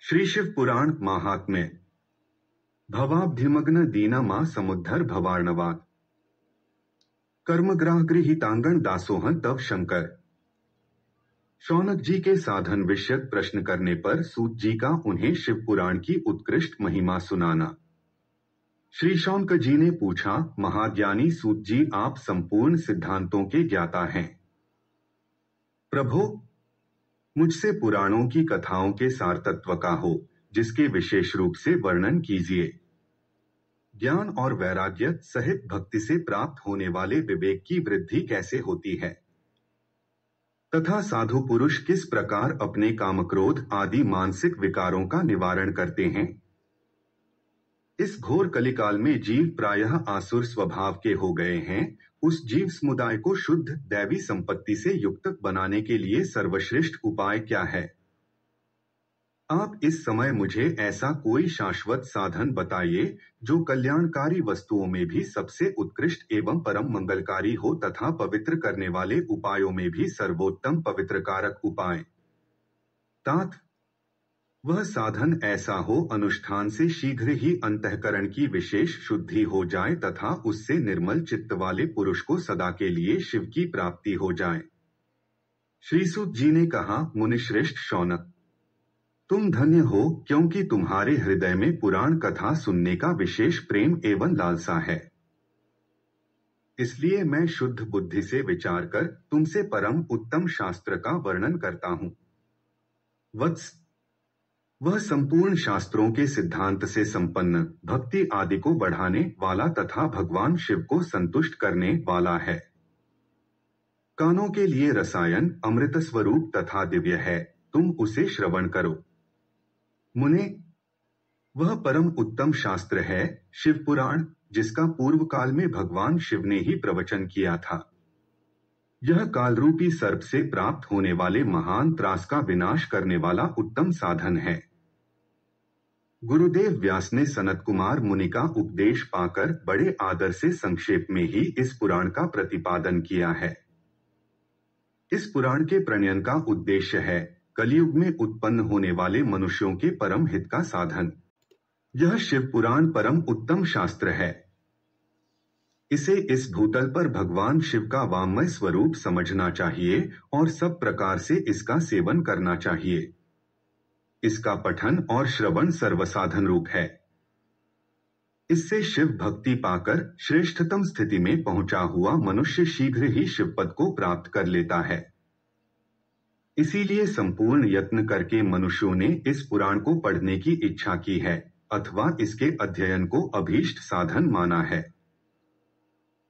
श्री शिव पुराण माहात्म्य। भवाब्धिमग्न दीनमा समुद्धर भवार्णवात्। कर्मग्राह गृहीतांगण दासोहन तव शंकर। शौनक जी के साधन विषयक प्रश्न करने पर सूत जी का उन्हें शिव पुराण की उत्कृष्ट महिमा सुनाना। श्री शौनक जी ने पूछा, महाज्ञानी सूत जी, आप संपूर्ण सिद्धांतों के ज्ञाता हैं। प्रभो, मुझसे पुराणों की कथाओं के सार तत्व का हो, जिसके विशेष रूप से वर्णन कीजिए। ज्ञान और वैराग्य सहित भक्ति से प्राप्त होने वाले विवेक की वृद्धि कैसे होती है, तथा साधु पुरुष किस प्रकार अपने कामक्रोध आदि मानसिक विकारों का निवारण करते हैं। इस घोर कलिकाल में जीव प्रायः आसुर स्वभाव के हो गए हैं। उस जीव समुदाय को शुद्ध दैवी संपत्ति से युक्त बनाने के लिए सर्वश्रेष्ठ उपाय क्या है? आप इस समय मुझे ऐसा कोई शाश्वत साधन बताइए जो कल्याणकारी वस्तुओं में भी सबसे उत्कृष्ट एवं परम मंगलकारी हो तथा पवित्र करने वाले उपायों में भी सर्वोत्तम पवित्रकारक उपाय। तात वह साधन ऐसा हो अनुष्ठान से शीघ्र ही अंतःकरण की विशेष शुद्धि हो जाए तथा उससे निर्मल चित्त वाले पुरुष को सदा के लिए शिव की प्राप्ति हो जाए। श्रीसूत जी ने कहा, मुनिश्रेष्ठ शौनक, तुम धन्य हो, क्योंकि तुम्हारे हृदय में पुराण कथा सुनने का विशेष प्रेम एवं लालसा है। इसलिए मैं शुद्ध बुद्धि से विचार कर तुमसे परम उत्तम शास्त्र का वर्णन करता हूं। वत्स, वह संपूर्ण शास्त्रों के सिद्धांत से संपन्न, भक्ति आदि को बढ़ाने वाला तथा भगवान शिव को संतुष्ट करने वाला है। कानों के लिए रसायन अमृत स्वरूप तथा दिव्य है, तुम उसे श्रवण करो। मुने, वह परम उत्तम शास्त्र है शिव पुराण, जिसका पूर्व काल में भगवान शिव ने ही प्रवचन किया था। यह कालरूपी सर्प से प्राप्त होने वाले महान त्रास का विनाश करने वाला उत्तम साधन है। गुरुदेव व्यास ने सनत कुमार मुनि का उपदेश पाकर बड़े आदर से संक्षेप में ही इस पुराण का प्रतिपादन किया है। इस पुराण के प्रणयन का उद्देश्य है कलयुग में उत्पन्न होने वाले मनुष्यों के परम हित का साधन। यह शिव पुराण परम उत्तम शास्त्र है। इसे इस भूतल पर भगवान शिव का वाङ्मय स्वरूप समझना चाहिए और सब प्रकार से इसका सेवन करना चाहिए। इसका पठन और श्रवण सर्वसाधन रूप है। इससे शिव भक्ति पाकर श्रेष्ठतम स्थिति में पहुंचा हुआ मनुष्य शीघ्र ही शिवपद को प्राप्त कर लेता है। इसीलिए संपूर्ण यत्न करके मनुष्यों ने इस पुराण को पढ़ने की इच्छा की है अथवा इसके अध्ययन को अभीष्ट साधन माना है।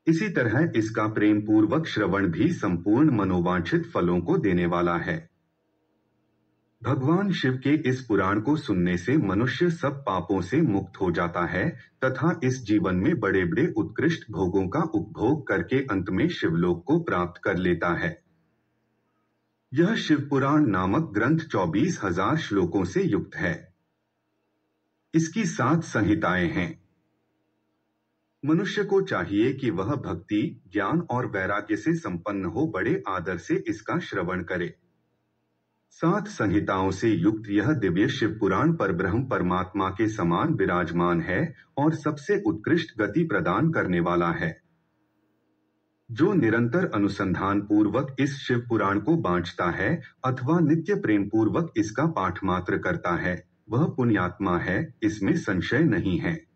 इसी तरह इसका प्रेम पूर्वक श्रवण भी संपूर्ण मनोवांछित फलों को देने वाला है। भगवान शिव के इस पुराण को सुनने से मनुष्य सब पापों से मुक्त हो जाता है तथा इस जीवन में बड़े बड़े उत्कृष्ट भोगों का उपभोग करके अंत में शिवलोक को प्राप्त कर लेता है। यह शिव पुराण नामक ग्रंथ 24,000 श्लोकों से युक्त है। इसकी 7 संहिताएं हैं। मनुष्य को चाहिए कि वह भक्ति, ज्ञान और वैराग्य से संपन्न हो बड़े आदर से इसका श्रवण करे। 7 संहिताओं से युक्त यह दिव्य शिव पुराण परब्रह्म परमात्मा के समान विराजमान है और सबसे उत्कृष्ट गति प्रदान करने वाला है। जो निरंतर अनुसंधान पूर्वक इस शिव पुराण को बांचता है अथवा नित्य प्रेम पूर्वक इसका पाठ मात्र करता है, वह पुण्यात्मा है, इसमें संशय नहीं है।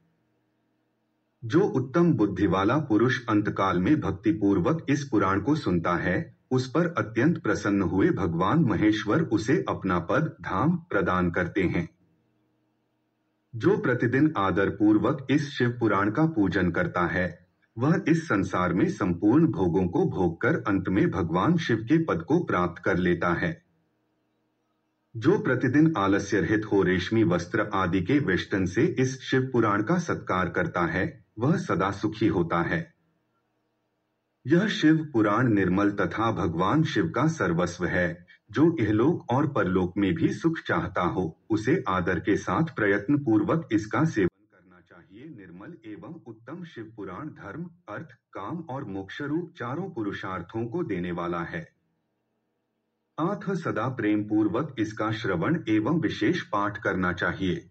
जो उत्तम बुद्धि वाला पुरुष अंतकाल में भक्ति पूर्वक इस पुराण को सुनता है, उस पर अत्यंत प्रसन्न हुए भगवान महेश्वर उसे अपना पद धाम प्रदान करते हैं। जो प्रतिदिन आदर पूर्वक इस शिव पुराण का पूजन करता है, वह इस संसार में संपूर्ण भोगों को भोग कर अंत में भगवान शिव के पद को प्राप्त कर लेता है। जो प्रतिदिन आलस्य रहित हो रेशमी वस्त्र आदि के वेष्टन से इस शिव पुराण का सत्कार करता है, वह सदा सुखी होता है। यह शिव पुराण निर्मल तथा भगवान शिव का सर्वस्व है। जो इहलोक और परलोक में भी सुख चाहता हो, उसे आदर के साथ प्रयत्न पूर्वक इसका सेवन करना चाहिए। निर्मल एवं उत्तम शिव पुराण धर्म, अर्थ, काम और मोक्ष रूप चारों पुरुषार्थों को देने वाला है। अथ सदा प्रेम पूर्वक इसका श्रवण एवं विशेष पाठ करना चाहिए।